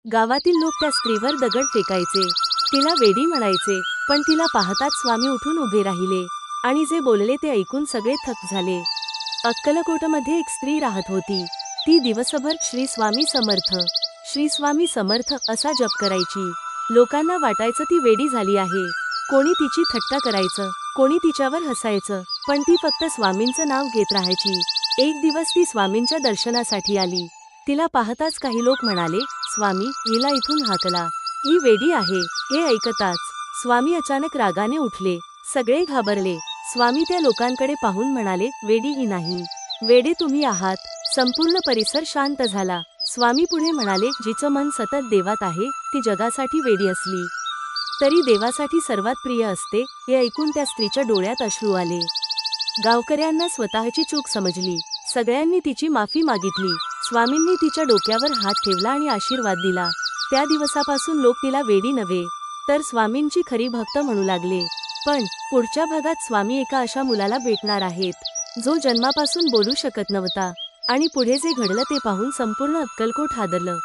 गावातील लोक त्या स्त्रीवर दगड फेकायचे, तिला वेडी म्हणायचे, पण तिला पाहताच स्वामी उठून उभे राहिले आणि जे बोलले ते ऐकून सगळे थक्क झाले. अक्कलकोटमध्ये एक स्त्री राहत होती. ती दिवसभर श्री स्वामी समर्थ, श्री स्वामी समर्थ असा जप करायची. लोकांना वाटायचं ती वेडी झाली आहे. कोणी तिची थट्टा करायचं, कोणी तिच्यावर हसायचं, पण ती फक्त स्वामींचं नाव घेत राहायची. एक दिवस ती स्वामींच्या दर्शनासाठी आली. तिला पाहताच काही लोक म्हणाले, स्वामी, हिला इथून हाकला, ही वेडी आहे. हे ऐकताच स्वामी अचानक रागाने उठले. सगळे घाबरले. स्वामी त्या लोकांकडे पाहून म्हणाले, वेडी ही नाही, वेडे तुम्ही आहात. संपूर्ण परिसर शांत झाला. स्वामी पुढे म्हणाले, जिचं मन सतत देवात आहे ती जगासाठी वेडी असली तरी देवासाठी सर्वात प्रिय असते. हे ऐकून त्या स्त्रीच्या डोळ्यात अश्रू आले. गावकऱ्यांना स्वतःची चूक समजली. सगळ्यांनी तिची माफी मागितली. स्वामींनी तिच्या डोक्यावर हात ठेवला आणि आशीर्वाद दिला. त्या दिवसापासून लोक तिला वेडी नव्हे तर स्वामींची खरी भक्त म्हणू लागले. पण पुढच्या भागात स्वामी एका अशा मुलाला भेटणार आहेत जो जन्मापासून बोलू शकत नव्हता आणि पुढे जे घडलं ते पाहून संपूर्ण अक्कलकोट हादरलं.